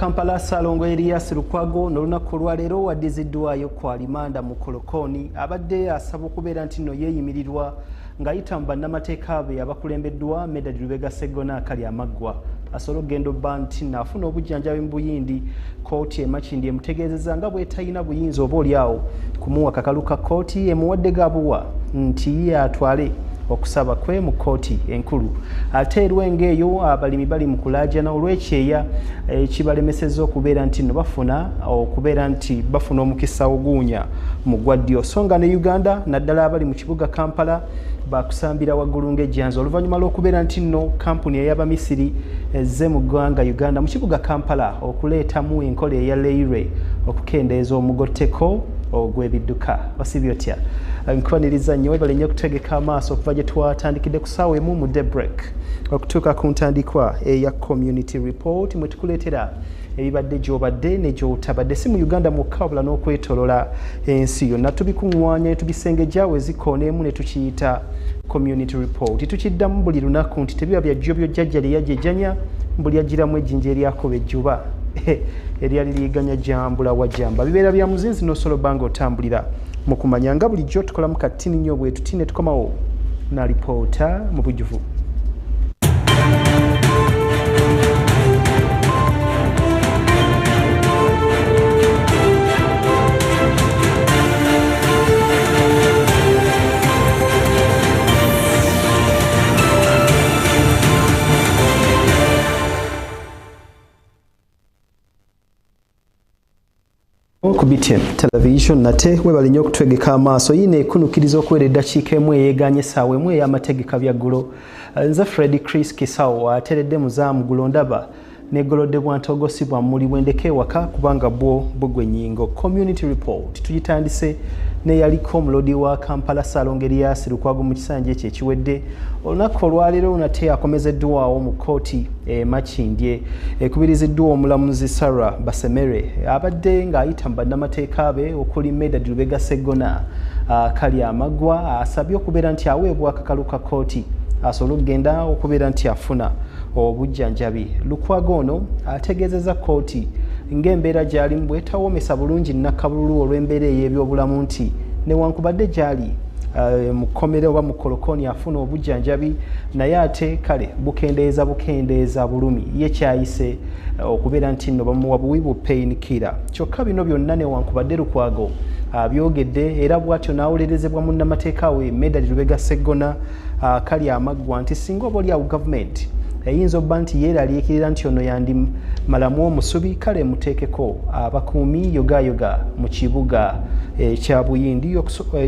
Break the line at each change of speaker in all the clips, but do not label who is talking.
Kampala Salongo Elias Lukwago n'olunaku olwaleero waddiziddwayo kwa limanda mu Kolokoni abadde asaba okubeera nti nno yeeyimirirwa ng'ayita mu bannamateeka be abakulembeddwa Medadi Lubega Sseggona akali amaggwa asobola okugenda obba nti n'afuna obujjanjabi mu Buyindi kkooti emakindi emutegeezezza nga bw'etalina buyinza obaolyawo kumuwa kakalu ka kkooti emuwadde gabuwa nti ye atwale okusaba kwe mu kkooti enkulu ate erwenga eyo abalimi bali mu kulaajana olw'ekyeya ekibalemesezza okubeera nti nno bafuna omukisa oguunya mu gwa ddyo so nga ne Uganda naddala abali mu kibuga Kampala bakusambira waggulu ng'ejjanzi oluvannyuma lw'okubeera nti nno kampuni ey'Abamisiri ezze mu ggwanga Uganda mu kibuga Kampala okuleetamu enkola eya leire okukendeeza omugotteko ogw'ebidduka wasibye otya nkwaniriza nnyo webale nnyo okutegeka amaaso okuva gye twatandikidde ku ssaawa emu mu break okutuuka ku ntandikwa eya community report mwe tukuleetera ebibadde gy'obadde ne gy'otabadde si mu Uganda mwokka wabula n'okwetolola ensi yonna tubikuŋŋwanya ne tubisengejja we zikoona emu ne tukiyita community report tukiddamu buli lunaku nti tebiba byajjo byojjajja lye yajjejjanya mbuli agiramu ejjinja eryakoba ejjuba eryali liiganya jambula wa jamba bibeera bya muzinzi n'osobola obba ng'otambulira mu kumanya nga bulijjo tukolamu katini nnyo bwe tuti ne tukomawo na lipoota mu bujjuvu. Ku BTM television nate webale nnyo okutwegeka amaaso yine ekunukiriza okuwera eddakiika emu eyeeganye essaawa emu ey'amategeka byaggulo nze Fred Chris Kisawo ateredde muzaamu gulo ndaba negolodde bwantogosi bwammuli bwendeka ewaka kubanga bwo bugwe nnyingo community report tugitandise neyaliko omulodi wa Kampala Salongo Elias Lukwago mu kisanja ekyo ekiwedde olunaku olwaleero nate akomezeddwawo mu kkooti emakindye ekubiriziddwa omulamuzi Sarah Basemere abadde ng'ayita mu bannamateeka be okuli Medadi Lubega Sseggona akali amaggwa asabye okubeera nti aweebwa akakalu ka kkooti asobola okugenda okubeera nti afuna obujjanjabi. Lukwago ono ategeezezza kkooti ng'embeera gy'alimu bwetawoomesa bulungi nnakabululu olw'embeera ey'ebyobulamu nti newankubadde gy'ali mu kkomera oba mu Kolokoni afuna obujjanjabi naye ate kale bukendeeza bulumi ye kyayise okubeera nti nno bamuwa buwibu pain killer kyokka bino byonna newankubadde Lukwago abyogedde era bw'atyo n'awolerezebwa munnamateeka we Medadi Lubega Sseggona akali amaggwa nti singa oba olyawo gavumenti eyinza obba nti yeeraliikirira nti ono yandi malamu omusubi kale muteekeko abakuumi yogayoga mu kibuga ekya Buyindi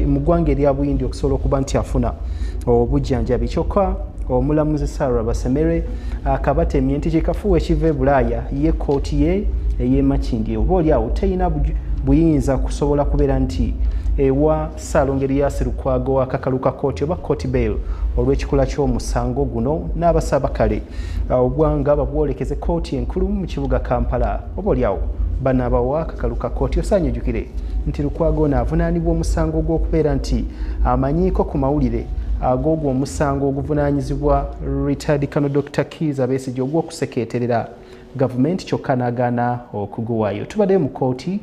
mu ggwanga erya Buyindi okusobola okuba nti afuna obujjanjabi kyokka omulamuzi Sarah Basemere akabatemye nti kikafuwa ekiva e Bulaaya ye kkooti ye ey'emakindi oba olyawo teyina buyinza kusobola kubeera nti ewa Salongo Elias Lukwago akakalu ka kkooti oba court bail olw'ekikula ky'omusango guno n'abasabakale obwanga babwolekeze kkooti enkulu mu kibuga Kampala oba olyawo banaabawa akakalu ka kkooti osaanye ojjukire nti Lukwago n'avunaanibwa omusango gw'okubeera nti amanyiiko ku mawulire ag'ogwo omusango oguvunaanyizibwa retired Colonel Dr. Kiza Besigye ogw'okusekeeterera gavumenti kyokka n'agaana okuguwaayo. Tubadde mu kkooti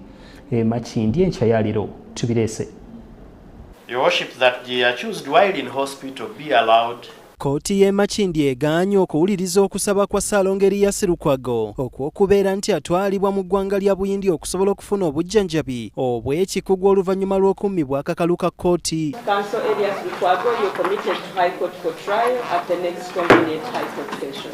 emakindi enkya ya leero tubireese.
Your worship, that the accused while in hospital be allowed.
Kkooti y'emakindi egaanye okuwuliriza okusaba kwa Salongo Elias Lukwago okw'okubeera nti atwalibwa mu ggwanga lya Buyindi okusobola okufuna obujjanjabi obw'ekikugu oluvannyuma lw'okummibwa akakalu ka kkooti.
Counsel Elias Lukwago, you committed to High Court for trial at the next convenient High Court session.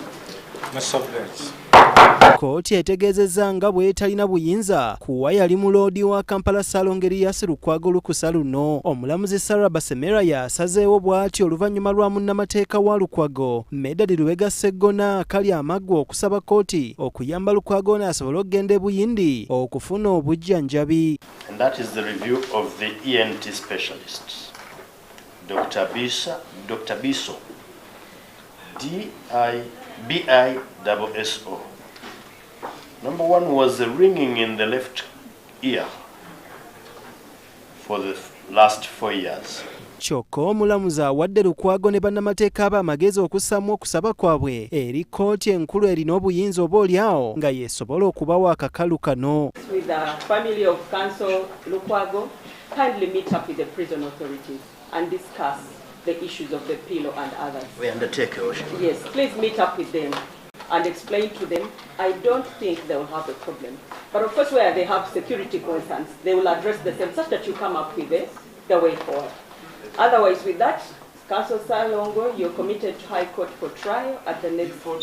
Kkooti etegeezezza nga bw'etalina buyinza kuwa yali muloodi wa Kampala Salongo Elias Lukwago lukusa luno. Omulamuzi Sarah Basemere yasazeewo bw'ati oluvannyuma lwa munnamateeka wa Lukwago Medadi Lubega Sseggona akali amaggwa okusaba kkooti okuyamba Lukwago n'asobole okugenda e Buyindi okufuna obujjanjabi.
And that is the review of the ENT specialists. Dr. Biso, D-I-B-I-S-S-O. Number one was the ringing in the left ear for the last 4 years.
kyokka omulamuzi awadde Lukwago ne bannamateeka ab'amagezi okussaamu okusaba kwabwe eri kkooti enkulu erina obuyinza oboolyawo nga yeesobola okubawa akakalu kano.
With the family of Council Lukwago, kindly meet up with the prison authorities and discuss the issues of the pillow and others.
We undertake, Your Worship.
Yes, please meet up with them and explain to them. I don't think they will have a problem. But of course, where they have security concerns, they will address the same such that you come up with the way forward. Otherwise, with that, Council Salongo, you're committed to High Court for trial at the next court.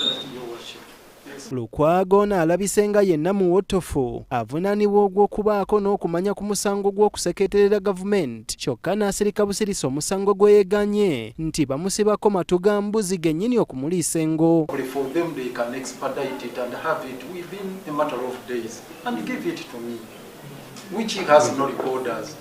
Lukwago n'alabise nga yenna muwottofu avunaanibwa ogw'okubaako n'okumanya ku musango gw'okuseketerera gavumenti kyokka n'asirika busirisi omusango gwe yeeganye nti bamusibako matu ga mbuzi gennyini okumuliisa engo.
For them they can expedite it and have it within a matter of days and give it to me, which has no recorders.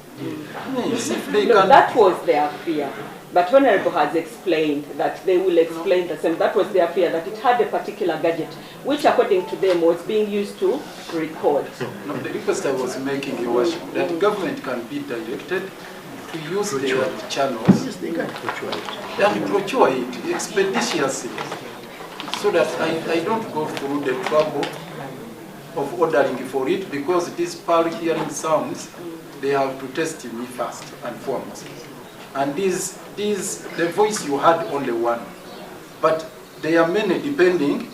Yes, if they can...
That was their fear. But Honorable has explained that they will explain the same. That was their fear, that it had a particular gadget, which according to them was being used to record.
No, the request I was making, Your Worship, that government can be directed to use their channels and procure it expeditiously, so that I don't go through the trouble of ordering for it, because these power hearing sounds, they have to test me first and foremost. And the voice you had only one, but there are many depending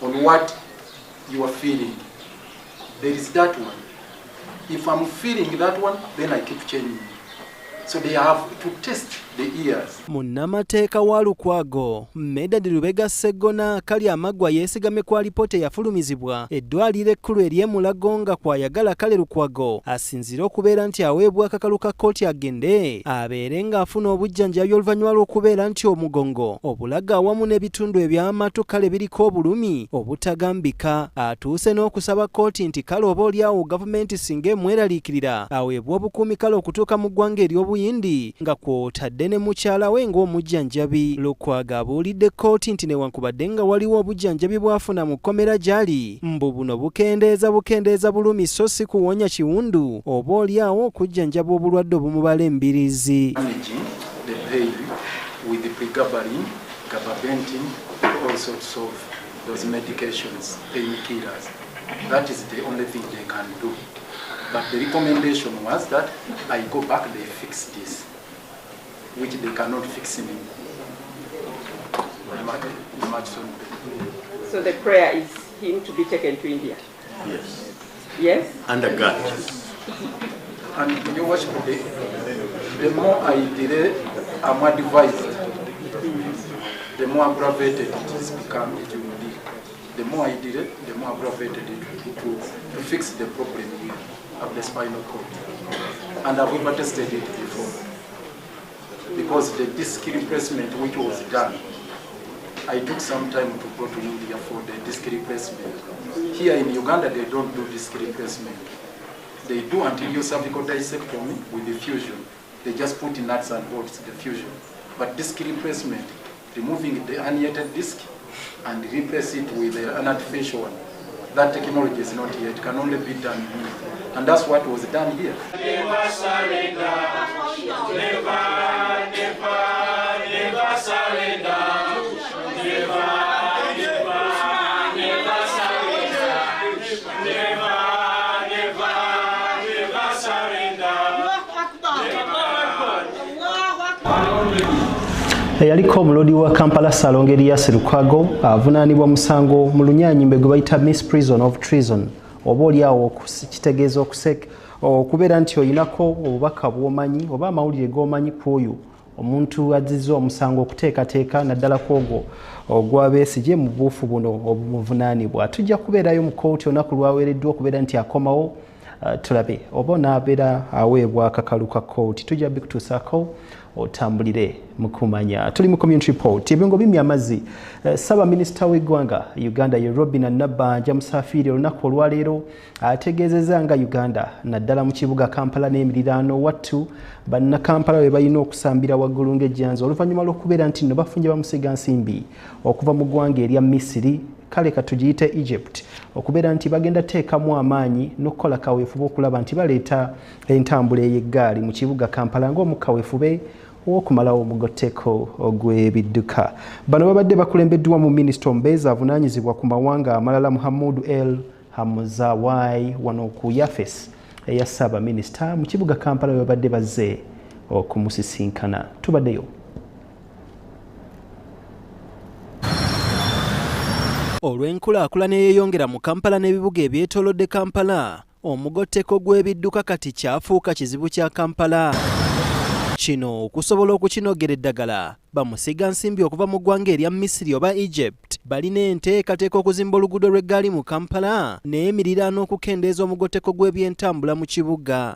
on what you are feeling. There is that one. If I'm feeling that one, then I keep changing. So they have to test the ears.
Munnamateeka wa Lukwago, Medad Lubega Segona kali amagwa yeesigame kwa alipoota eyafulumizibwa eddwaliro ekkulu ery'e Mulago nga kwayagala kale Lukwago asinzire okubeera nti aweebwa akakalu ka kkooti agende abeere ng'afuna obujjanjabi oluvannyuma lw'okubeera nti omugongo obulaga awamu n'ebitundu eby'amatu kale biriko obulumi obutagambika. Atuuse n'okusaba kkooti nti kale oboolyawo gavumenti singa emweraliikirira aweebwa obukuumi kale okutuuka mu ggwanga ery'obuyindi nga kw'otadde ne mukyala we ng'omujjanjabi. Lukwago abuulidde kkooti nti newankubadde nga waliwo obujjanjabi bw'afuna mu kkomera gy'ali mbu buno bukendeeza bulumi so si kuwonya kiwundu oba olyawo okujjanjaba obulwadde obumubala embirizi.
That is the only thing they can do. But the recommendation was that I go back, they fix this, which they cannot fix in me.
So the prayer is him to be taken to India?
Yes.
Yes?
Under God.
And Your Worship, the more I delay, I'm advised, the more aggravated it has become. The more I delay, the more aggravated it to fix the problem here of the spinal cord. And I've ever tested it before. Because the disc replacement which was done, I took some time to go to India for the disc replacement. Here in Uganda, they don't do disc replacement. They do anterior cervical dissectomy with the fusion. They just put in nuts and bolts, the fusion. But disc replacement, removing the herniated disc and replace it with an artificial one. That technology is not here. It can only be done here. And that's what was done here.
Never surrender. Never, never, never surrender. Never, never, never surrender. Never, never, never surrender.
Yaliko omulodi wa Kampala Salongo Erias Lukwago avunaanibwa musango mu lunyaanyimbe gwe bayita misprision of treason oba olyawo kitegeeza okubeera nti oyinako obubaka bw'omanyi oba amawulire g'omanyi ku oyo omuntu azizza omusango okuteekateeka naddala ku ogwo ogw'abeesigye mu buufu buno obumuvunaanibwa. Tujja kubeerayo mu kkooti olunaku lwaweereddwa okubeera nti akomawo tulabe oba onaabeera aweebwa akakalu ka kkooti. Tujja bikutuusaako otambulire mu kumanya. Tuli mu community report. Ebingo bimya amazzi. Saba Minisita w'eggwanga Uganda ye Robina Nabbanja Musafiri olunaku olwaleero ategeezezza nga Uganda naddala mu kibuga Kampala n'emiriraano wattu bannakampala we balina okusambira waggulu ng'ejjanzi oluvannyuma lw'okubeera nti nno bafunye bamusiga nsimbi okuva mu ggwanga erya Misiri kale katugiyite Egypt okubeera nti bagenda teekamu amaanyi n'okukola kaweefube okulaba nti baleeta entambula ey'eggaali mu kibuga Kampala ng'omu kaweefube okumalawo omugotteko gw'ebidduka. Bano babadde bakulembeddwa mu minisita omubeezi avunaanyizibwa ku mawanga amalala Muhammad El Hamzawai wano ku yafesi eya Ssaabaminisita mu kibuga Kampala we babadde bazze okumusisinkana. Tubaddeyo. Olw'enkulaakulana eyeeyongera mu Kampala n'ebibuga ebyetoolodde Kampala, omugotteko gw'ebidduka kati kyafuuka kizibu kya Kampala. Kino okusobola okukinogera eddagala, bamusiga nsimbi okuva mu ggwanga erya Misiri oba Egypt balina enteekateeka okuzimba oluguudo lw'eggaali mu Kampala n'emiriraano okukendeeza omugotteko gw'ebyentambula mu kibuga.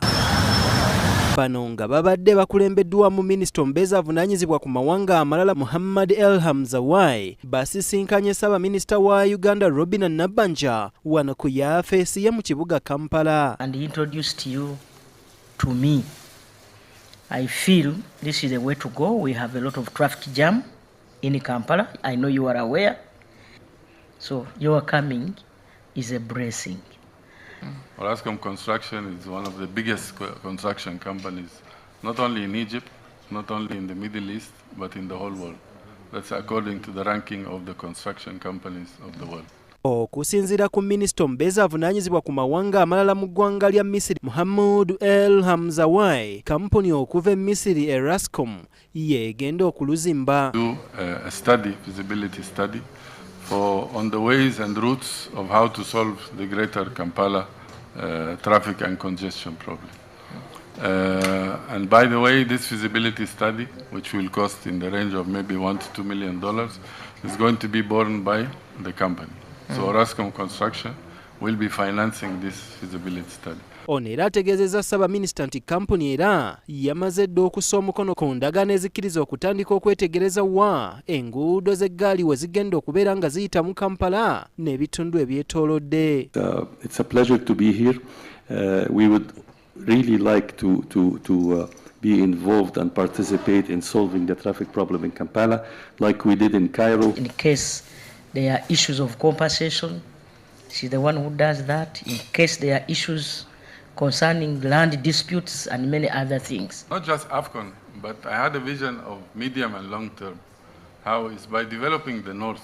Bano nga babadde bakulembeddwa mu minisita omubeezi avunaanyizibwa ku mawanga amalala Muhammad El Hamzawai basisinkanye Ssaabaminisita wa Uganda Robinah Nabbanja wano ku yaafeesi ye mu kibuga Kampala.
And he introduced you to me. I feel this is the way to go. We have a lot of traffic jam in Kampala. I know you are aware. So your coming is a blessing.
Orascom Construction is one of the biggest construction companies, not only in Egypt, not only in the Middle East, but in the whole world. That's according to the ranking of the construction companies of the world.
Okusinziira ku minisita omubeezi avunaanyizibwa ku mawanga amalala mu ggwanga lya Misiri Muhammad El Hamzawai, kampuni okuva e Misiri Erascom yeegenda okuluzimba.
Do a study, feasibility study, on the ways and routes of how to solve the greater Kampala traffic and congestion problem. And by the way, this feasibility study, which will cost in the range of maybe $1 to $2 million, is going to be borne by the company. So Orascom Construction will be financing this feasibility study.
Ono era ategeezezza Ssaabaminisita nti kampuni era yamaze dda okussa omukono ku ndagaano ezikkiriza okutandika okwetegereza wa enguudo z'eggaali we zigenda okubeera nga ziyita mu Kampala n'ebitundu ebyetoolodde.
It's a pleasure to be here. We would really like to be involved and participate in solving the traffic problem in Kampala like we did in Cairo.
In case there are issues of compensation, she's the one who does that. In case there are issues concerning land disputes and many other things.
Not just AFCON, but I had a vision of medium and long term. How is by developing the north.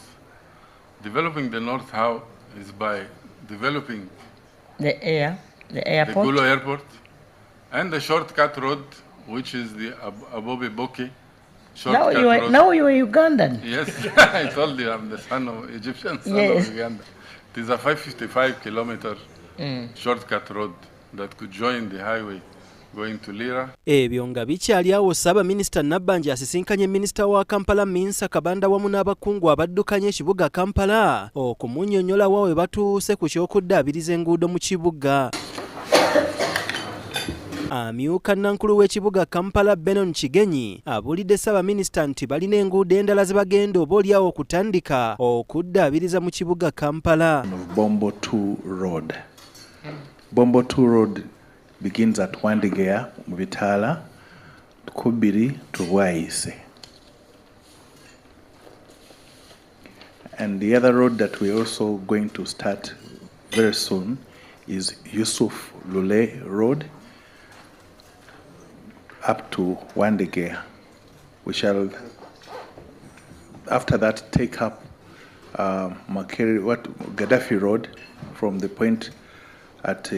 Developing the north, how is by developing
the airport,
the Gulo airport, and the shortcut road, which is the Abobe Boke shortcut road.
Now you are Ugandan.
Yes, I told you I'm the son of Egyptian son of Uganda. It is a 555-kilometer shortcut road that could join the highway going to Lira.
Ebyo nga bikyali awo Ssaabaminisita Nabbanja asisinkanye minisita wa Kampala Minsa Kabanda wamu n'abakungu abaddukanya ekibuga Kampala okumunnyonnyola wa we batuuse ku ky'okuddaabiriza enguudo mu kibuga. Amyuka Nankulu w'ekibuga Kampala Benon Kigenyi abuulidde Ssaabaminisita nti balina enguudo endala ze bagenda oboolyawo okutandika okuddaabiriza mu kibuga Kampala.
Bombo 2 Road. Bombo 2 Road begins at Wandegeya, Mubitala, Kubiri to Waise. And the other road that we're also going to start very soon is Yusuf Lule Road up to Wandegeya. We shall, after that, take up Gaddafi Road from the point at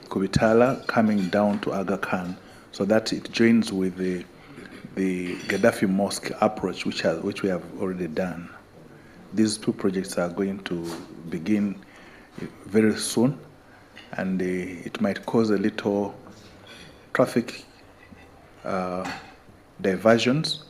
Kubitala coming down to Aga Khan, so that it joins with the Gaddafi Mosque approach, which we have already done. These two projects are going to begin very soon, and it might cause a little traffic diversions,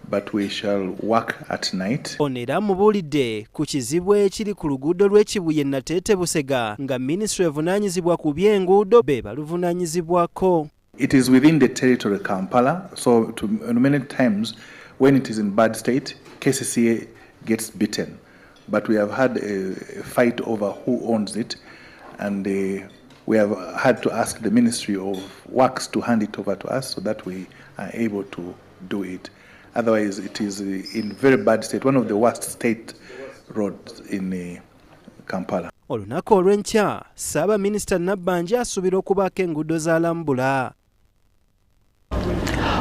but we shall work at night.
Onera mubuulidde ku kizibu ekiri ku luguudo lw'Ekibuye Nateete Busega nga minisitule evunaanyizibwa ku by'enguudo be baluvunaanyizibwako.
It is within the territory of Kampala, so many times when it is in bad state, KCCA gets beaten. But we have had a fight over who owns it, and we have had to ask the Ministry of Works to hand it over to us so that we are able to do it. Otherwise, it is in very bad state, one of the worst state roads in Kampala.
Olunaku olw'enkya, Ssaabaminisita Nabbanja asuubira okubaako enguudo za lambula.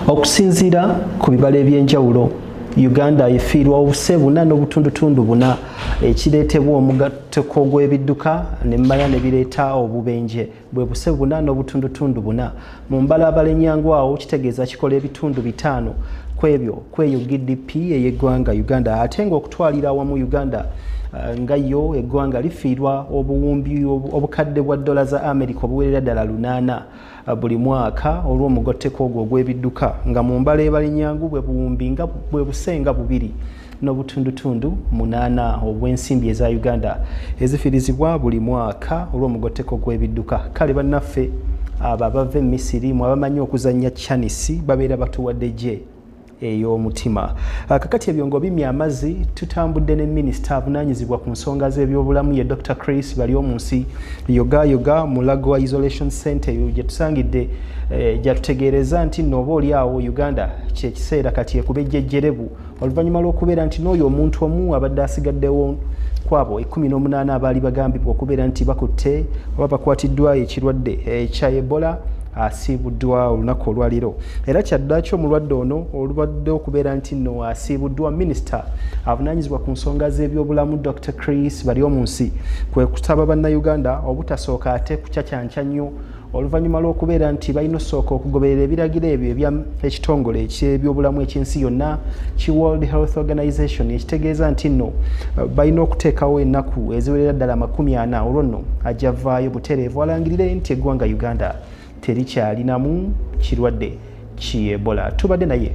Okusinziira ku bibala ebyenjawulo, Uganda efiirwa obuse 4.4 ekireetebwa omugatteko gw'ebidduka n'emmaya ne bireeta obubenje bwe buse 4.4 mu mbalabala ennyangwawo kitegeeza kikola ebitundu 5 kweyo GDP ey'eggwanga Uganda ate ng'okutwalira awamu Uganda nga yo eggwanga lifiirwa obuwumbi obukadde bwa dola za America obuwerera ddala 8 buli mwaka olw'omugotteko ogwo ogw'ebidduka nga mu mbala ebala ennyangu bwe buwumbi nga bwe busenga 2.8 obw'ensimbi eza Uganda ezifiirizibwa buli mwaka olw'omugotteko gw'ebidduka. Kale bannaffe abo abava e Misiri mu abamanyi okuzannya chanisi babeera batuwadde gye ey'omutima. Kakati ebyo ng'obimya amazzi tutambudde ne minisita avunaanyizibwa ku nsonga z'ebyobulamu ye Dr. Chris Baryomunsi yoga mu Lagoa Isolation Center gye tusangidde gyatutegeereza nti nno oba oli awo Uganda kye kiseera kati ekube ejjejjerebu oluvannyuma lw'okubeera nti n'oyo omuntu omu abadde asigaddewo kwabo 18 abaali bagambibwa okubeera nti bakutte oba bakwatiddwa ekirwadde ekya Ebola asiibuddwa olunaku olwaliro. Era kyaddaki omulwadde ono olubadde okubeera nti nno asiibuddwa minisita avunaanyizibwa ku nsonga z'ebyobulamu Dr. Chris Baryomunsi kwe kusaba bannayuganda obutasooka ate kucacyanca nnyo oluvannyuma lw'okubeera nti balina osooka okugoberera ebiragiro ebyo ekitongole eky'ebyobulamu eky'ensi yonna ki World Health Organization ekitegeeza nti nno balina okuteekawo ennaku eziwerera ddala 40 olwo nno ajja vaayo butereevu alangirire nti eggwanga Uganda terikyalinamu kirwadde ki Ebola. Tubadde naye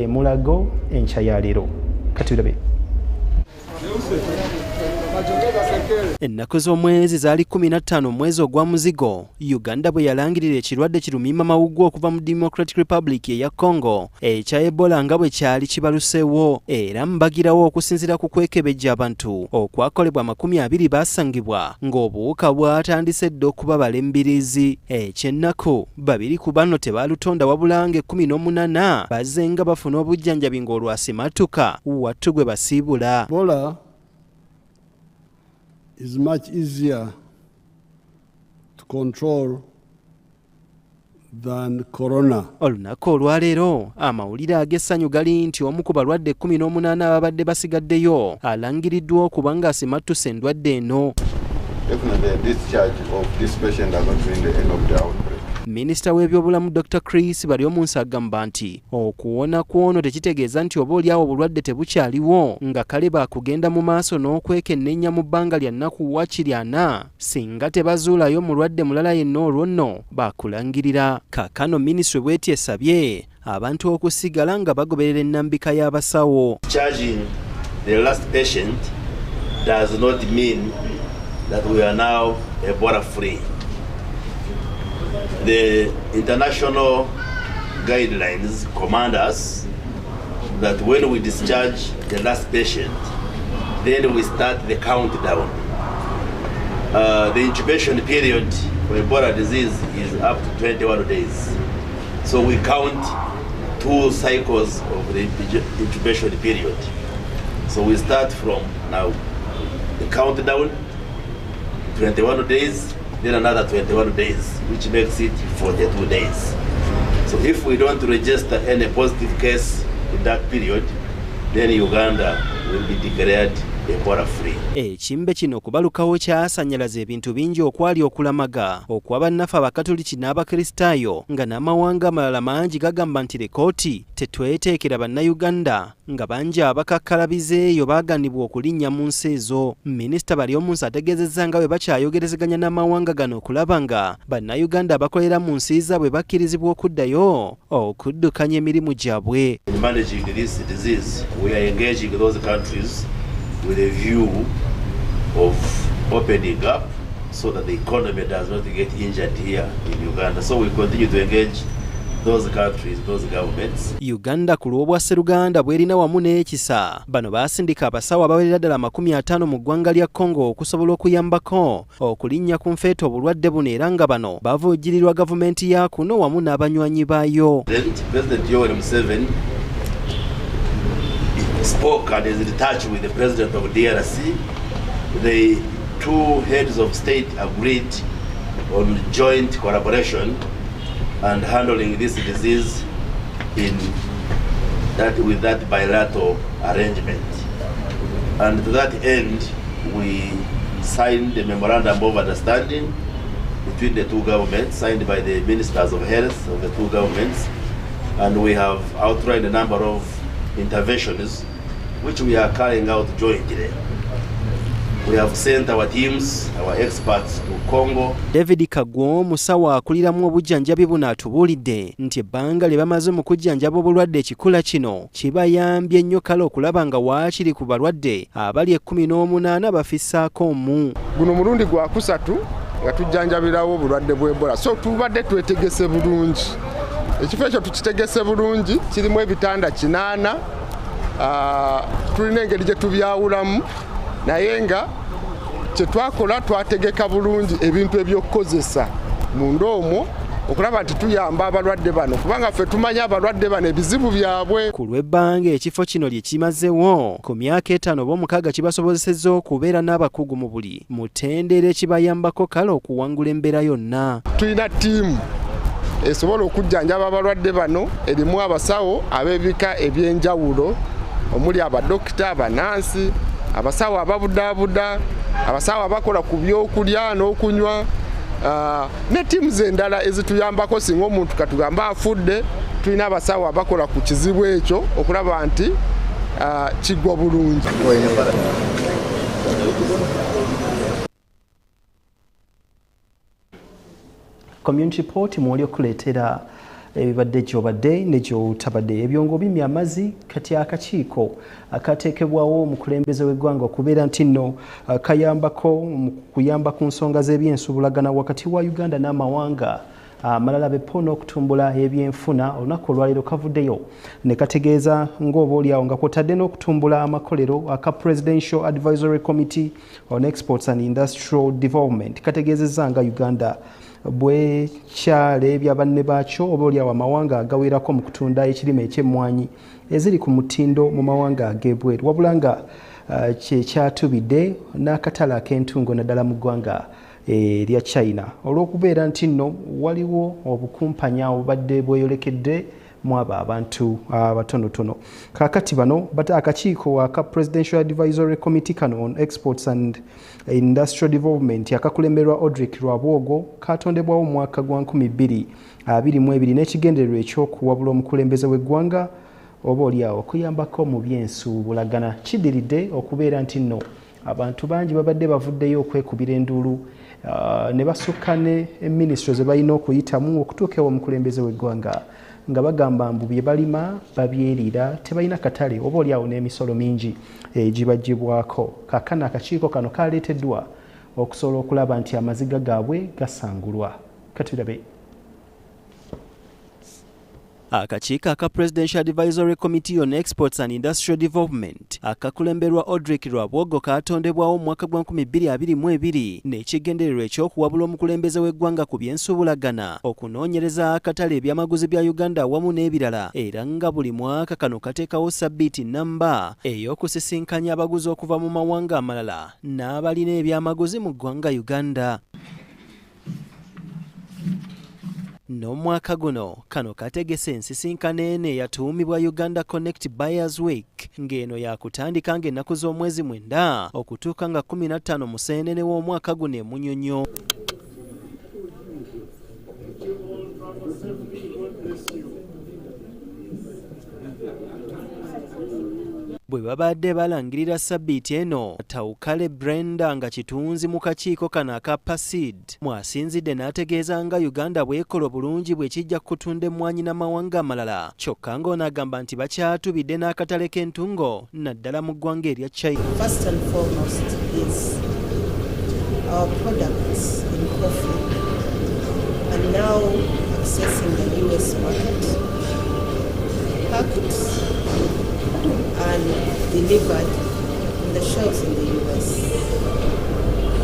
Mulago enkya ya leero. Katulabe. Ennaku z'omwezi zaali 15 mwezi ogwa muzigo Uganda bwe yalangirira ekirwadde kirumima mawuggwe okuva mu Democratic Republic eya Congo ekya Ebola nga bwe kyali kibaluseewo era mbagirawo okusinziira ku kwekebejja abantu okwakolebwa 20 baasangibwa ng'obuwuka bwatandise dda okubabala embiriizi ekyennaku 2 ku bano tebaalutonda wabula nga 18 bazze nga bafuna obujjanjabi ng'olwasimatuka wattu gwe basiibula.
Is much easier to control than corona.
Olunaku olwaleero amawulire ag'essanyu gali nti omu ku balwadde 18 ababadde basigaddeyo alangiriddwa okuba ng'asimattuse endwadde eno.
Definitely a discharge of this patient does not mean the end of the outbreak.
Minisita w'ebyobulamu Dr. Chris Baryomunsi agamba nti okuwona kwono tekitegeeza nti oba oliawo obulwadde tebukyaliwo nga kale baakugenda mu maaso n'okwekennenya mu bbanga lya nnaku wakiri 4 singa tebazuulayo mulwadde mulala yenna olwo nno baakulangirira. Kaakano minisitule bw'eti esabye abantu okusigala nga bagoberera ennambika y'abasawo.
Charging the last patient does not mean that we are now Ebola free. The international guidelines command us that when we discharge the last patient, then we start the countdown. The incubation period for Ebola disease is up to 21 days. So we count 2 cycles of the incubation period. So we start from now the countdown, 21 days, then another 21 days, which makes it 42 days. So if we don't register any positive case in that period, then Uganda will be declared Ebola free.
Ekimbe kino okubalukawo kyasannyalaza ebintu bingi okwali okulamaga okw'abannaffe abakatoliki n'abakristaayo nga n'amawanga amalala mangi gagamba nti lekooti tetweteekera bannayuganda nga bangi abakakkalabize eyo baaganibwa okulinnya mu nsi ezo. Minisita Baryomunsi ategeezezza nga bwe bakyayogerezeganya n'amawanga gano okulaba nga bannayuganda abakolera mu nsi zaabwe bakkirizibwa okuddayo okuddukanya emirimu gyabwe.
In managing this disease, we are engaging those countries with a view of opening up so that the economy does not get injured here in Uganda. So we continue to engage those countries, those governments.
Uganda ku lw'obwa Sseruganda bw'erina wamu n'ekisa bano baasindika abasawo abawerera ddala 50 mu ggwanga lya Congo okusobola okuyambako okulinnya ku nfeete obulwadde buno era nga bano bavujjirirwa gavumenti ya kuno wamu n'abanywanyi baayo.
President Yoweri Museveni spoke and is in touch with the president of DRC. The 2 heads of state agreed on joint collaboration and handling this disease with that bilateral arrangement. And to that end, we signed a memorandum of understanding between the two governments, signed by the ministers of health of the two governments, and we have outlined a number of interventions which we are carrying out jointly. We have sent our teams, our experts to Congo.
David Kagwo musawo akuliramu obujjanjabi buno atubuulidde nti ebbanga lye bamaze mu kujjanjaba obulwadde ekikula kino kibayambye nnyo kale okulaba nga waakiri ku balwadde abali 18 bafissaako omu.
Guno mulundi gwa kusatu nga tujjanjabirawo obulwadde bwa Ebola, so tubadde twetegese bulungi. Ekifo ekyo tukitegese bulungi, kirimu ebitanda 8, tulina engeri gye tubyawulamu, naye nga kye twakola twategeka bulungi ebintu eby'okukozesa munda omwo okulaba nti tuyamba abalwadde bano, kubanga ffe tumanya abalwadde bano ebizibu byabwe.
Ku lw'ebbanga ekifo kino lye kimazewo ku myaka 5 kibasobozesezza okubeera n'abakugu mu buli mutendera kibayambako kale okuwangula embeera yonna.
Tulina ttiimu esobola okujjanjaba abalwadde bano, erimu abasawo ab'ebika eby'enjawulo omuli abadokita, abanansi, abasawo ababudaabuda, abasawo abakola ku byokulya n'okunywa, ne ttiimu z'endala ezituyambako singa omuntu katugamba afudde. Tulina abasawo abakola ku kizibu ekyo okulaba nti kiggwa bulungi.
Community report mwoli okuleetera ebibadde gy'obadde ne gy'otabadde. Ebyongo bimya amazzi kati akakiiko akateekebwawo omukulembeze w'eggwanga okubeera nti nno kayambako mu kuyamba ku nsonga z'ebyensuubulagana wakati wa Uganda n'amawanga amalala bepo n'okutumbula ebyenfuna. Olunaku olwaleero kavuddeyo ne kategeeza ng'oboolyawo nga kwotadde n'okutumbula amakolero aka Presidential Advisory Committee on Exports and Industrial Development kategeezezza nga Uganda bwe kyaleebya banne baakyo oboolyawo amawanga agawerako mu kutunda ekirime eky'emmwanyi eziri ku mutindo mu mawanga ag'ebweru, wabula nga kyekyatubidde n'akatale ak'entungo naddala mu ggwanga erya China olw'okubeera nti nno waliwo obukumpanya obubadde bweyolekedde mu abo abantu abatonotono. Kaakati bano akakiiko aka Presidential Advisory Committee kano on Exports and Industrial Development akakulemberwa Outbreak Lwabwogo katondebwawo mu mwaka gwa 2022 n'ekigendererwa ekyokuwabula omukulembeze w'eggwanga oboolyawo okuyambako mu byensuubulagana. Kidiridde okubeera nti nno abantu bangi babadde bavuddeyo okwekubira enduulu ne basukka ne ministry ze balina okuyitamu okutuuka omukulembeze w'eggwanga nga bagamba mbu bye balima babyerira tebalina katale oboolyawo n'emisolo mingi egibagibwako. Kaakano akakiiko kano kaleeteddwa okusobola okulaba nti amaziga gaabwe gasangulwa. Katulabe. Akakiiko aka Presidential Advisory Committee on Exports and Industrial Development akakulemberwa Outbreak Lwabwogo katondebwawo mu mwaka gwa 2022 n'ekigendererwa ekyokuwabula omukulembeze w'eggwanga ku byensuubulagana okunoonyereza akatale ebyamaguzi bya Uganda awamu n'ebirala, era nga buli mwaka kano kateekawo sabbiiti nnamba ey'okusisinkanya abaguzi okuva mu mawanga amalala n'abalina ebyamaguzi mu ggwanga Uganda. N'omwaka guno kano kategese ensisinkano eno eyatuumibwa Uganda Connect Buyers Week ng'eno yakutandika ng'ennaku z'omwezi 9 okutuuka nga 15 Museenene w'omwaka guno e Munyonyo. Bwe babadde balangirira sabbiiti eno, Tawukale Brenda nga kitunzi mu kakiiko kano aka PASID mwasinzidde n'ategeeza nga Uganda bw'ekola bulungi bwe kijja kutunda emmwanyi n'amawanga amalala, kyokka ng'onagamba nti bakyatubidde n'akatale k'entungo naddala mu ggwanga erya China.
First and foremost is our products in coffee are now accessing the US market, packed and delivered on the shelves in the US.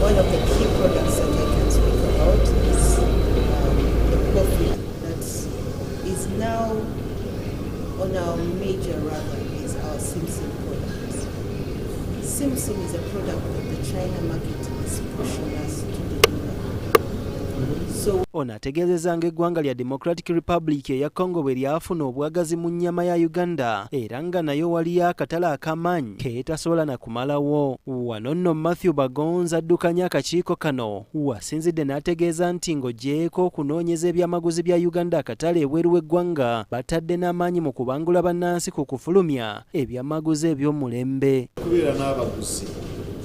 One of the key products that I can speak about is the coffee that is now on our major radar is our Simpson product. Simpson is a product that the China market is pushing us to deliver.
Ono ategeezezza ng'eggwanga lya Democratic Republic eya Congo bwe lyafuna obwagazi mu nnyama ya Uganda era nga nayo waliyo akatale ak'amaanyi keetasobola na kumalawo. Wano nno Matthew Bagonza addukanya akakiiko kano wasinzidde n'ategeeza nti ng'oggyeeko okunoonyeza ebyamaguzi bya Uganda akatale ebweru w'eggwanga batadde n'amaanyi mu kubangula bannansi ku kufulumya ebyamaguzi eby'omulembe.
Kubeera n'abaguzi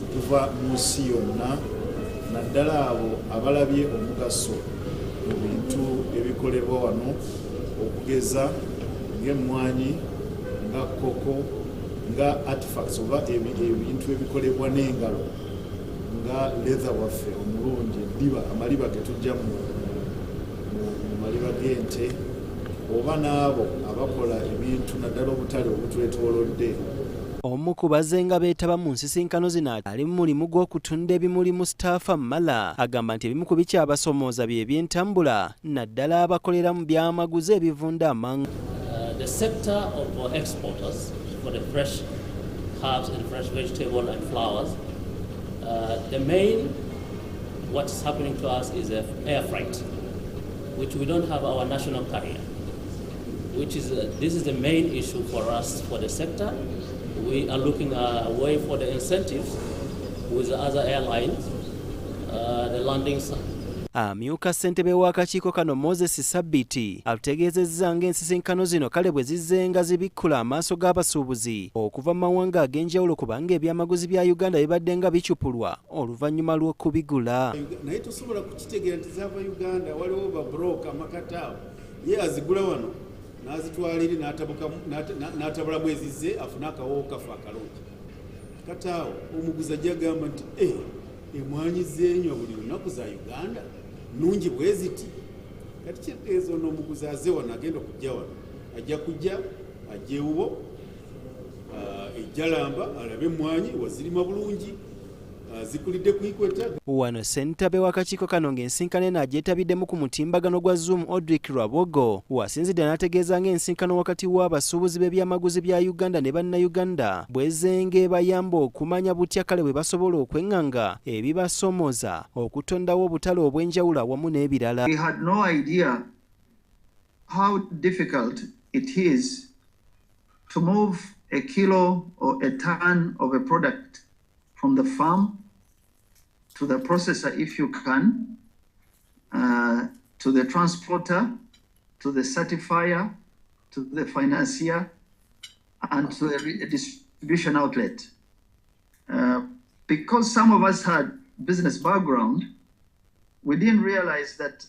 okuva mu nsi yonna naddala abo abalabye omugaso mu bintu ebikolebwa wano okugeza ng'emmwanyi nga koko nga artifacts oba ebintu ebikolebwa n'engalo nga leather waffe omulungi eddiba amaliba ge tujja mu maliba g'ente oba n'abo abakola ebintu naddala obutale obutwetoolodde.
Omu ku bazze nga beetaba mu nsisinkano zino ali mu mulimu gw'okutunda ebimuli Mustapha Mala agamba nti ebimu ku bikyabasomooza bye by'entambula naddala abakolera mu byamaguzi ebivunda amangu.
The sector of exporters for the fresh herbs and fresh vegetable and flowers, the main what's happening to us is air freight, which we don't have our national carrier, which is this is the main issue for us for the sector. We are looking a way for the incentives with the other airlines, the landing.
Amyuka ssentebe w'akakiiko kano Moses Sabiti ategeezezza ng'ensisinkano zino kale bwe zizzenga zibikkula amaaso g'abasuubuzi okuva mu mawanga ag'enjawulo kubanga ebyamaguzi bya Uganda bibadde nga bicupulwa oluvannyuma lw'okubigula.
Naye tosobola kukitegeera nti zaava Uganda waliwo babulooka amakataawo ye azigula wano n'azitwalira n'atabulamu ezizze afune akawoowo kafe akalungi. Kataawo omuguzi ajja agamba nti emmwanyi zeenywa buli lunaku za Uganda nnungi bwe ziti. Kati kitegeeza ono omuguzi aze wano agenda okujja wano ajja kujja ajja ewuwo ejjalamba alabe emmwanyi wazirima bulungi zikulidde kuikweta.
Wano ssentabe w'akakiiko kano ng'ensinkano eno agyetabiddemu ku mutimbagano gwa Zoom Outbreak Lwabogo wasinzidde n'ategeeza ng'ensinkano wakati w'abasuubuzi b'ebyamaguzi bya Uganda ne bannayuganda bw'ezenga ebayamba okumanya butya kale bwe basobola okweŋŋanga ebibasomoza okutondawo obutale obw'enjawulo awamu n'ebirala.
We had no idea how difficult it is to move a kilo or a ton of a product from the farm to the processor if you can, to the transporter, to the certifier, to the financier, and to a distribution outlet. Because some of us had business background, we didn't realize that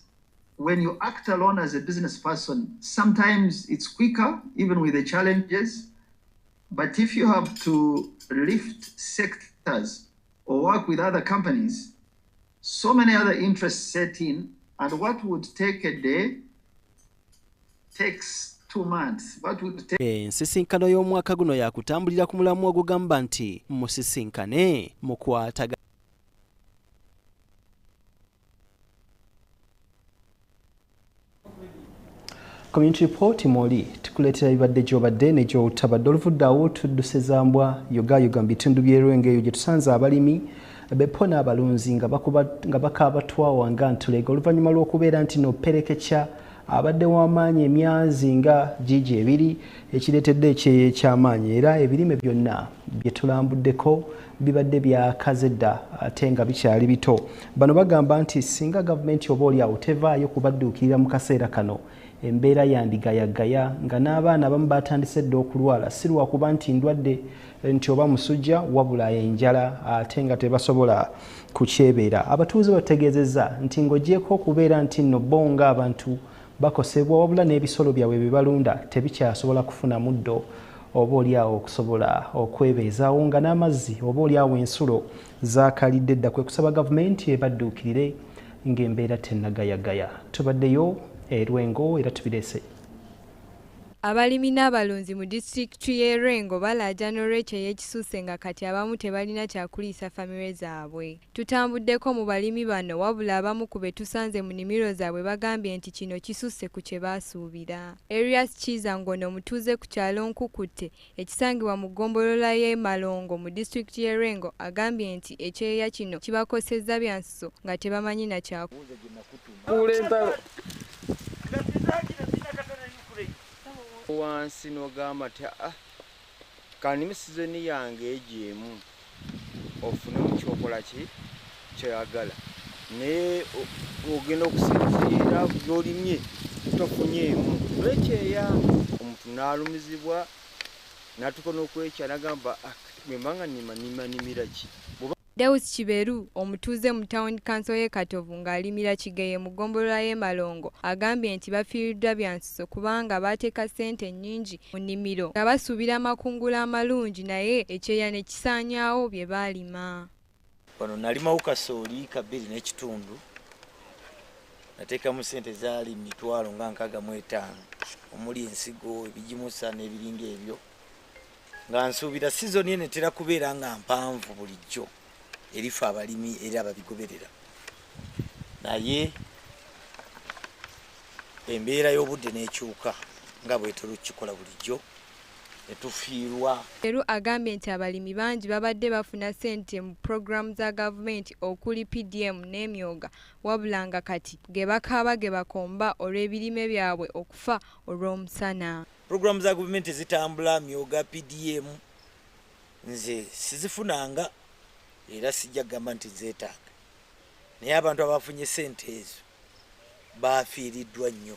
when you act alone as a business person, sometimes it's quicker, even with the challenges. But if you have to lift sectors or work with other companies, so many other interests set in, and what would take a day takes 2 months. What would take...
Ensisinkano y'omwaka guno yakutambulira ku mulamu ogugamba nti musisinkane mukwataga. Community report moli tukuleetera bibadde gy'obadde ne gy'otabadde oluvuddeawo tudduseza mbwa yogayoga mu bitundu by'erwenge eyo gye tusanze abalimi beppo n'abalunzi nga bakaaba twawa nga ntulege oluvannyuma lw'okubeera nti noperekekya abadde w'amaanyi emyazi nga gigi ebiri ekireetedde ekyeyo eky'amaanyi era ebirime byonna bye tulambuddeko bibadde byakaze dda ate nga bikyali bito. Bano bagamba nti singa gavumenti oba oliawo tevaayo kubadduukirira mu kaseera kano embeera yandigayagaya nga n'abaana abamu batandise dda okulwala si lwakuba nti ndwadde nti oba musujja wabula enjala ate nga tebasobola kukyebeera. Abatuuze bategeezezza nti ng'ogyeko okubeera nti nno bo nga abantu bakosebwa wabula n'ebisolo byabwe bye balunda tebikyasobola kufuna muddo oba oliawo okusobola okwebeezaawo nga n'amazzi oba oliawo ensulo zaakalidde dda kwe kusaba gavumenti ebadduukirire ng'embeera tennagayagaya. Tubaddeyo Erwengo era tubireese.
Abalimi n'abalunzi mu disitulikiti y'e Rwengo balaajana olw'ekyo ey'ekisusse nga kati abamu tebalina kyakuliisa famire zaabwe. Tutambuddeko mu balimi bano wabula abamu ku be tusanze mu nnimiro zaabwe bagambye nti kino kisusse ku kye baasuubira. Erias Kizangono mutuuze ku kyalo Nkukutte ekisangibwa mu ggombolola y'e Malongo mu disitulikiti y'e Rwengo agambye nti ekyeya kino kibakosezza bya nsuso nga tebamanyi na kyakuliisa.
wansi n'ogamba ti kanimi sizoni yange ejeemu ofune mu kyokola ki kyoyagala naye ogenda okusinziira by'olimye tofunyeemu olwekyeya omuntu n'alumizibwa n'atuuka n'okwekya n'agamba memanga nimira ki.
Deus Kiberu omutuuze mu town council y'e Katovu ng'alimira Kigeye mu ggombolola y'e Malongo agambye nti bafiiriddwa bya nsuso kubanga baateeka ssente nnyingi mu nnimiro nga basuubira amakungula amalungi naye ekyeya ne kisaanyaawo bye baalima.
Wano nalimawo kasooli ka 2.5 nateekamu ssente zaali 65,000 omuli ensigo ebijimusa n'ebiringa ebyo nga nsuubira sizoni eno etera kubeera nga mpanvu bulijjo erifa abalimi era ababigoberera naye embeera y'obudde n'ekyuka nga bwetera okukikola bulijjo etufiirwa.
Kiberu agambye nti abalimi bangi babadde bafuna ssente mu pulogulaamu za gavumenti okuli BTM n'emyoga wabula nga kati ge bakaaba ge bakomba olw'ebirime byabwe okufa olw'omusana.
Pulogulaamu za gavumenti zitambula myoga BTM nze sizifunanga era sijja kugamba nti zeetaaga naye abantu abafunye ssente ezo baafiiriddwa nnyo.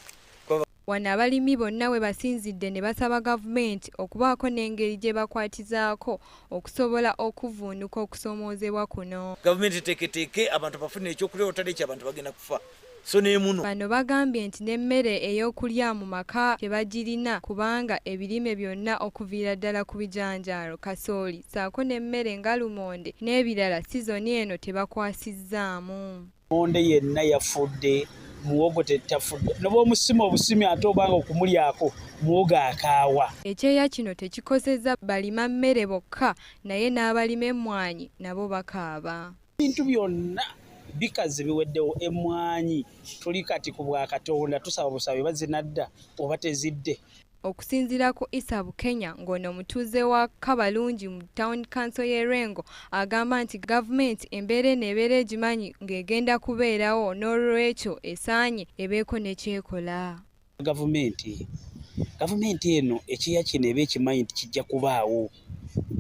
Wano abalimi bonna we basinzidde ne basaba gavumenti okubaako n'engeri gye bakwatizaako okusobola okuvvuunuka okusoomoozebwa kuno.
Gavumenti teeketeeke abantu bafune ekyokulya otali ekyabantu bagenda kufa. So nemuno
bano bagambye nti n'emmere ey'okulya mu maka tebagirina kubanga ebirime byonna okuviira ddala ku bijanjaalo kasooli saako n'emmere nga lumonde n'ebirala sizoni eno tebakwasizzaamu.
Monde yenna yafudde muwogo tetafudde n'obwomusima obusimi ate obanga okumulyako muwogo akaawa.
Ekyeya kino tekikosezza balima mmere bokka naye n'abalima emmwanyi nabo bakaaba.
Bintu byonna bikaze biweddewo emmwanyi tuli kati ku bwa Katonda tusaba busabe bazinadda oba tezidde.
Okusinziira ku Isa Bukenya ng'ono omutuuze wa Kabalungi mu town council y'e Rengo agamba nti gavumenti embeera eno ebeera egimanyi ng'egenda kubeerawo n'olwekyo esaanye ebeeko ne kyekola.
Gavumenti eno ekyeya kino eba ekimanyi nti kijja kubaawo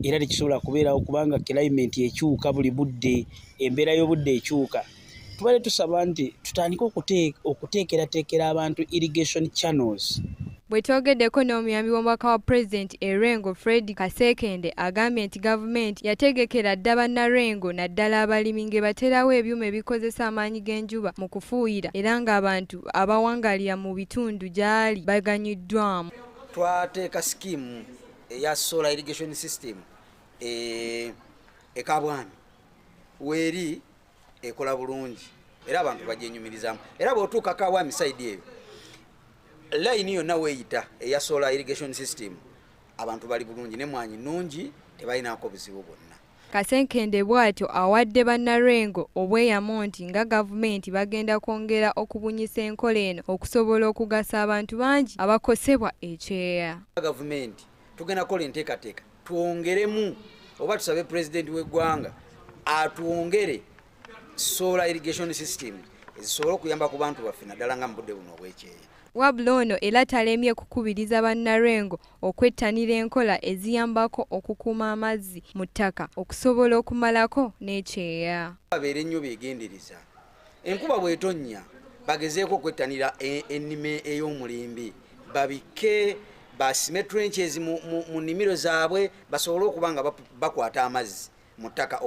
era tekisobola kubeerawo kubanga climate ekyuka buli budde, embeera y'obudde ekyuka. Tubadde tusaba nti tutandike okuteekerateekera abantu irrigation channels.
Bwe twogeddeko n'omuyambi w'omubaka wa Pulezidenti e Rengo Fred Kasekende agambye nti gavumenti yategekera dda bannarengo naddala abalimi ng'ebaterawo ebyuma ebikozesa amaanyi g'enjuba mu kufuuyira era ng'abantu abawangalira mu bitundu gy'ali baganyiddwamu.
Twateeka skimu eya solar irrigation system ekabwami weeri ekola bulungi era abantu bagyenyumirizamu era bw'otuuka kabwami side eyo line yonna weeyita eya solar irrigation system abantu bali bulungi n'emmwanyi nnungi tebalinaako buzibu bwonna.
Kasenkende bw'atyo awadde bannarengo obweyamo nti nga gavumenti bagenda kwongera okubunyisa enkola eno okusobola okugasa abantu bangi abakosebwa ekyeya.
Gavumenti tugenda kukola enteekateeka twongeremu oba tusabe pulezidenti w'eggwanga atwongere solar irrigation system ezisobola okuyamba ku bantu baffe naddala nga mu budde buno obw'ekyeya.
Wabula ono era talemye kukubiriza bannarengo okwettanira enkola eziyambako okukuuma amazzi mu ttaka okusobola okumalako n'ekyeya.
Babeera ennyo beegendereza enkuba bw'etonnya bagezeeko okwettanira ennime ey'omulembe babike basime trenches mu nnimiro zaabwe basobole okuba nga bakwata amazzi mu ttaka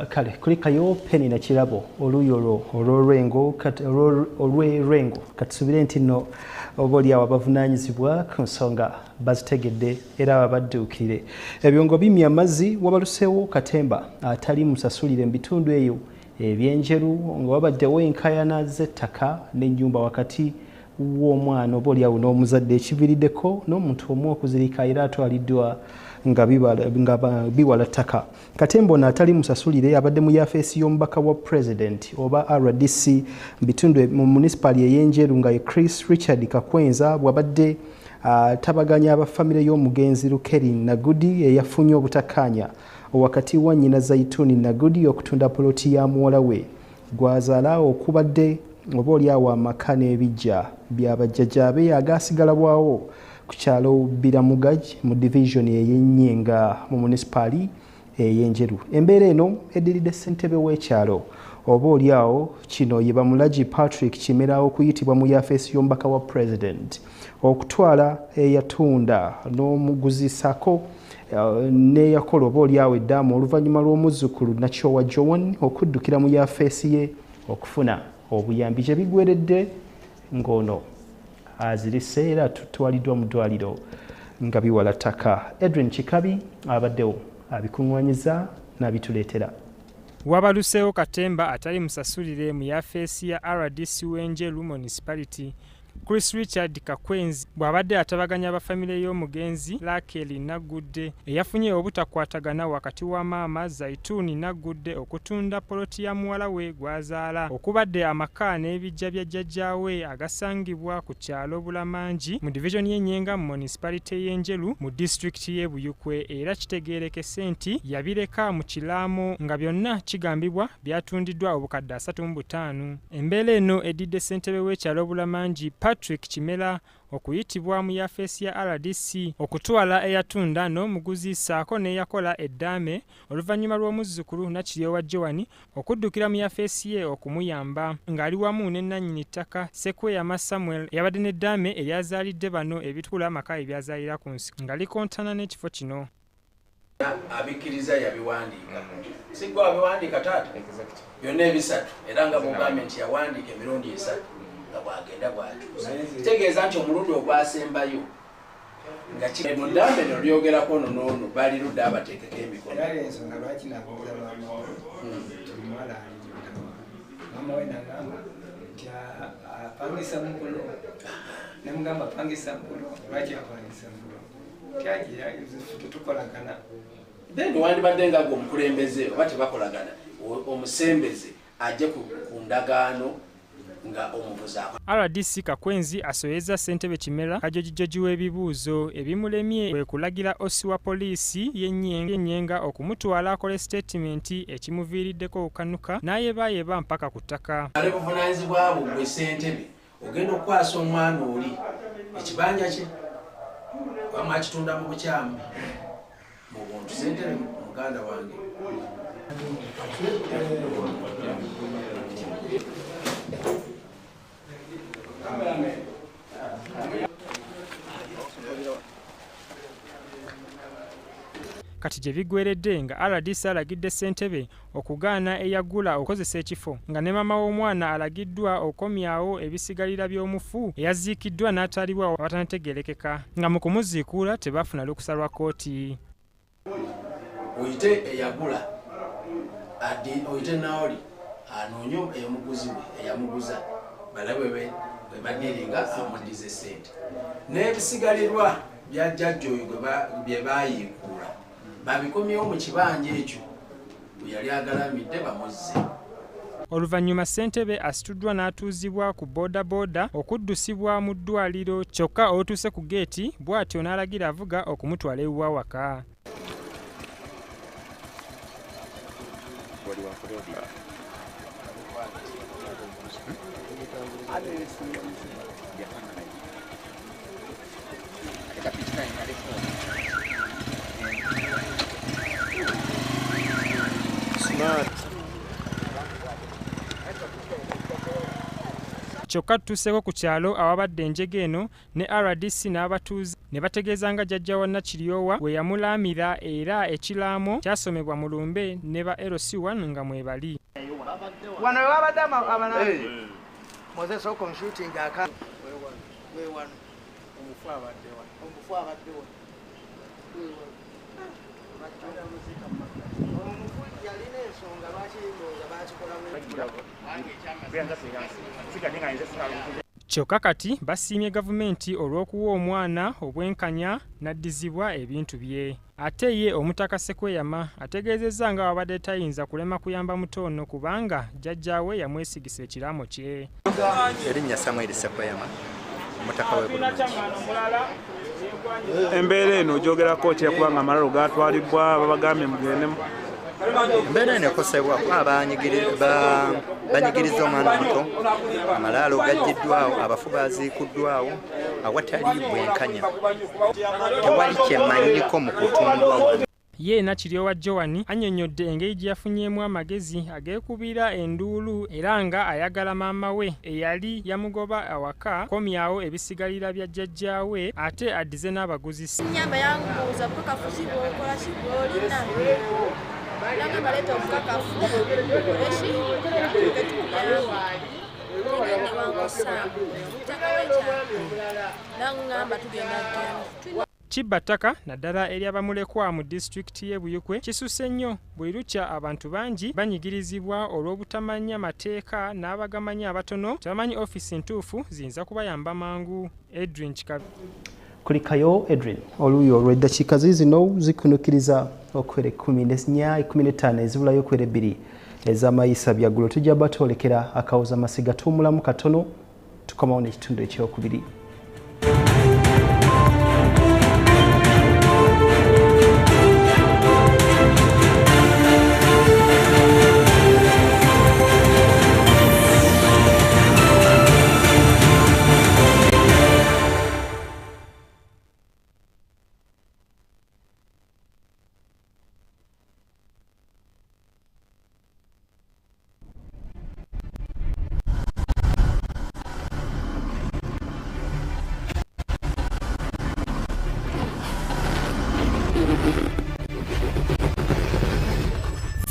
kale kulikayo Penny na Kirabo oluyo olw'Rengo katusubire nti nno obaolyawo abavunaanyizibwa ku nsonga bazitegedde era babadduukire ebyongo bimya amazzi wabaluseewo katemba atali musasulire mu bitundu eyo ebyenjeru nga wabaddewo enkayana z'ettaka n'ennyumba wakati w'omwana obaolyawo n'omuzadde ekiviiriddeko n'omuntu omu okuzirika era atwaliddwa nga biwala ttaka. Katemba ono atali musasulire abadde mu yafeesi y'omubaka wa President oba RDC bitundu mu municipali ey'enjeru nga Chris Richard Kakwenza bw'abadde tabaganya abafamire y'omugenzi Lukeri Nagudi eyafunye obutakkaanya wakati wa nnyina Zaituni Nagudi okutunda poloti ya muwala we gwazaala okubadde oba oliawo amaka n'ebijja by'abajjajjaabe agaasigala bwawo ku kyalo Biramugaj mu division ey'Ennyenga mu munisipaali ey'Enjeru. Embeera eno eddiridde ssentebe w'ekyalo oba oliawo kino ye Bamulagi Patrick Kimera okuyitibwa mu yafeesi y'omubaka wa President okutwala eyatunda n'omuguzisaako n'eyakola oba oliawo eddaamu oluvannyuma lw'omuzzukulu Nakyowa Joan okuddukira mu yafeesi ye okufuna obuyambi gye bigweredde ng'ono azirise era tutwaliddwa mu ddwaliro nga biwala ttaka. Edwin Kikabi abaddewo abikuŋŋwanyiza n'abituleetera.
Wabaluseewo katemba atali musasulire mu yafeesi ya RDC w'Enjeru Municipality. Chris Richard Kakwenzi bw'abadde atabaganya abafamile y'omugenzi Lakeli Nagudde eyafunye obutakwatagana wakati wa maama Zaituni Nagudde okutunda poloti ya muwala we gwazaala okubadde amaka n'ebijja bya jjajjaawe agasangibwa ku kyalo Bulamangi mu division y'Ennyenga mu municipality y'Enjeru mu district y'e Buyukwe, era kitegeerekese nti yabireka mu kiraamo nga byonna kigambibwa byatundiddwa obukadde 35. Embeera eno edidde ssentebe w'ekyalo Bulamangi Patrick Kimera okuyitibwa mu yafeesi ya RDC okutwala eyatunda n'omuguzi saako n'eyakola eddaame oluvannyuma lw'omuzzukulu Nakyowa Joan okuddukira mu yafeesi ye okumuyamba ng'ali wamu ne nannyini ttaka Sekweyama Samuel eyabadde n'eddaame eryazaalidde bano ebitukula amaka ebyazaalira ku nsi nga likontana n'ekifo kino.
Abikkiriza yabiwandiika sigwa abiwandiika taata byonna ebisatu era nga gavumenti yawandiika emirundi 3 nga bwagenda bwatuusa kitegeeza nti omulundi ogwasembayo nga mu ddambe no lyogerako nonono baali ludde abateekeko emikono
ensonga lwaki nabuuza tulimwala mama we nagamba nti apangisa mukulo namugamba apangisa mukulo lwaki apangisa mukulo tyagira tetukolagana
then wandibadde nga gwe omukulembeze oba tebakolagana omusembeze ajje ku ndagaano nga omubuzaako.
RDC Kakwenzi asoyeza ssentebe Kimera kajojijoji w'ebibuuzo ebimulemye kwe kulagira osi wa poliisi y'Ennyenga okumutwala akole statement ekimuviiriddeko okukanuka n'ayebaayeba mpaka ku ttaka.
Ale buvunaanyizibwa bwo gwe ssentebe ogenda okukwasa omwana oli ekibanja kye bamwakitunda mu bukyamu mu buntu. Ssentebe muganda wange
kati gye bigweredde nga RDC alagidde ssentebe okugaana eyagula okukozesa ekifo nga ne maama w'omwana alagiddwa okomyawo ebisigalira by'omufu eyaziikiddwa n'ataalibwa awatanategeerekeka nga mu kumuziikuula tebafuna lukusa lwa kooti.
oyite eyagula oyite naoli anoonye eyomuguzi we eyamuguza balabe bwe baddiringa amuddize ssente n'ebisigalirwa bya jjajja oyo bye baayiikuula babikomyewo mu kibanja ekyo bwe yali agalamidde bamuzze.
Oluvannyuma ssentebe asituddwa n'atuuzibwa ku boodabooda okuddusibwa mu ddwaliro kyokka otuuse ku geeti bw'atyo n'alagira avuga okumutwala ewa waka. Kyokka tutuuseeko ku kyalo awabadde enjege eno ne RDC n'abatuuze ne bategeeza nga jjajja wa Nakiryowa we yamulaamira era ekiraamo kyasomebwa mu lumbe ne ba LC1 nga mwebali.
Wano wabadde abanaazi Moses omushuting aka we wano omufu abadde wano yalina ensonga lwaki ndowooza bakikola
Kyokka kati basiimye gavumenti olw'okuwa omwana obwenkanya n'addizibwa ebintu bye. Ate ye omutaka Sekweyama ategeezezza nga wabadde tayinza kulema kuyamba muto ono kubanga jjajjaawe yamwesigisa ekiraamo kye.
Erinnya Samuel Sekweyama omutaka w'e Bulungi.
embeera eno ogyogerako otya kubanga amalalo gatwalibwa babagambye mugendemu?
Embeera eno ekosebwa kuba banyigiriza omwana muto, amalaalo gaggiddwawo, abafu baziikuddwawo awatali bwenkanya, tewali kyemanyiko mu kutundwa.
Ye Nakiryowa Joan annyonnyodde engeri gye yafunyeemu amagezi ageekubira enduulu era nga ayagala maama we eyali yamugoba awaka komyawo ebisigalira bya jjajjaawe ate addize n'abaguzi.
Nnyamba yangubuuza bukakafuzi bw'okola ki bw'olina nanga baleeta obukakafu oleshi tugende wankosamu nangamba tugenda genda.
Kibbataka naddala eri abamulekwa mu disitulikiti y'e Buyukwe kisusse nnyo buli lukya abantu bangi banyigirizibwa olw'obutamanya mateeka n'abagamanya abatono tebamanyi ofiisi ntuufu ziyinza kubayamba mangu. Edwin Kikabi.
Kulikayo Edwin, oluuyi olw'eddakiika zino zikunukiriza okwera 14:15 ezibulayo okwera 2 ez'amayisa byaggulo tujja batwolekera akawuza masiga tuwumulamu katono tukomawo n'ekitundu ekyokubiri.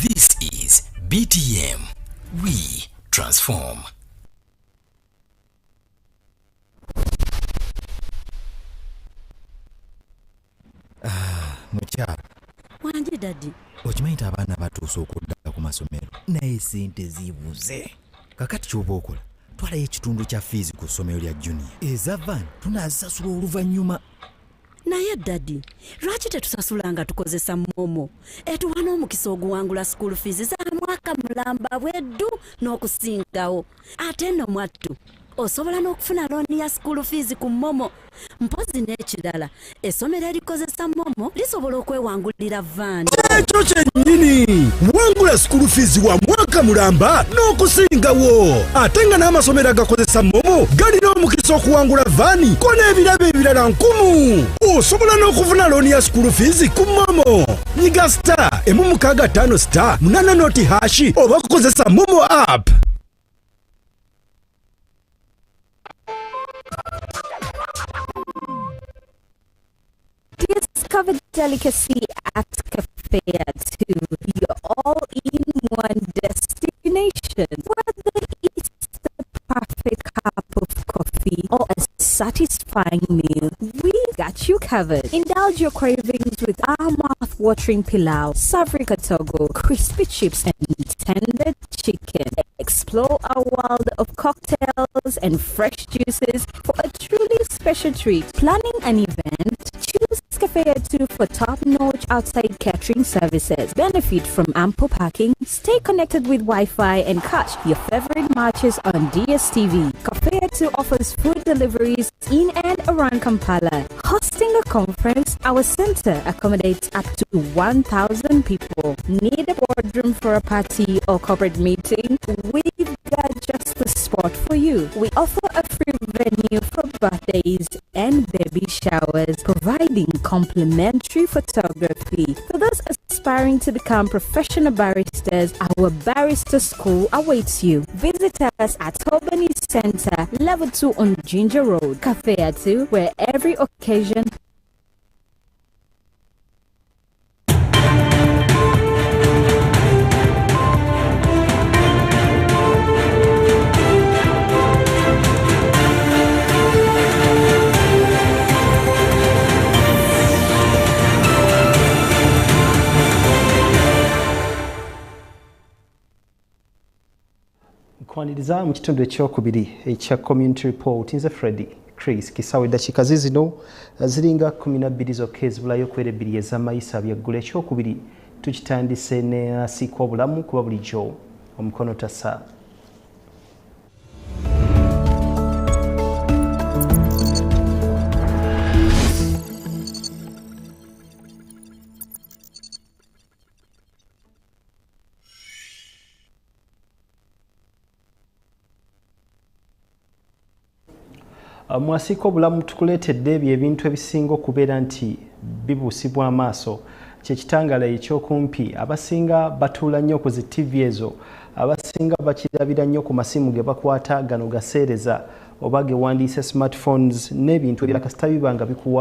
This is BTM. We transform.
Mukyala.
Wanje dadi.
Okimanyi nti abaana batuuse okudda ku masomero naye ssente zibuze. Kakati ky'oba okola twalayo ekitundu kya fees ku ssomero lya junior. Eza van tunaazisasula oluvannyuma.
Naye dadi, lwaki tetusasula nga tukozesa momo? Etuwa n'omukisa oguwangula school fees za mwaka mulamba bweddu n'okusingawo. Ate nno mwattu osobola n'okufuna looni ya school fees ku momo. Mpozi n'ekirala essomero erikozesa momo lisobola okwewangulira van.
Ekyo kyennyini wangula school fees wa mwaka mulamba n'okusingawo. Ate nga n'amasomero agakozesa momo galina omukisa okuwangula vaani ko n'ebirabo ebirala 1000. Osobola n'okufuna looni ya school fees ku momo. Nyiga star *165 star 8 noti hashi oba kukozesa momo app.
Discover delicacy at Café 2, your all-in-one destination. Whether it's the perfect cup of coffee or a satisfying meal, we got you covered. Indulge your cravings with our mouth-watering pilau, savory katogo, crispy chips, and tender chicken. Explore our world of cocktails and fresh juices for a truly special treat. Planning an event? Choose Café 2 for top-notch outside catering services. Benefit from ample parking. Stay connected with Wi-Fi and catch your favorite matches on DSTV. Café 2 offers food deliveries in and around Kampala. Hosting a conference, our center accommodates up to 1,000 people. Need a boardroom for a party or corporate meeting? We've got just the spot for you. We offer a free venue for birthdays and baby showers, providing complimentary photography. For those aspiring to become professional baristas, our barista school awaits you. Visit us at Albany Center, Level 2 on Ginger Road. Café 2, where every occasion
kwaniriza mu kitundu ekyokubiri ekya community report. Nze Freddy Chris Kisawe eddakiika zino ziringa 12 zokka ezibulayo okwera 2 ez'amayisa byaggulo. Ekyokubiri tukitandise ne asiika obulamu kuba bulijjo omukono tasa. Mwasiiko obulamu tukuleetedde ebyo ebintu ebisinga okubeera nti bibuusibwa amaaso kyekitangala ekyokumpi abasinga batuula nnyo ku zi TV ezo abasinga bakirabira nnyo ku masimu ge bakwata gano gaseereza oba ge wandiise smartphones n'ebintu ebirala kasita biba nga bikuwa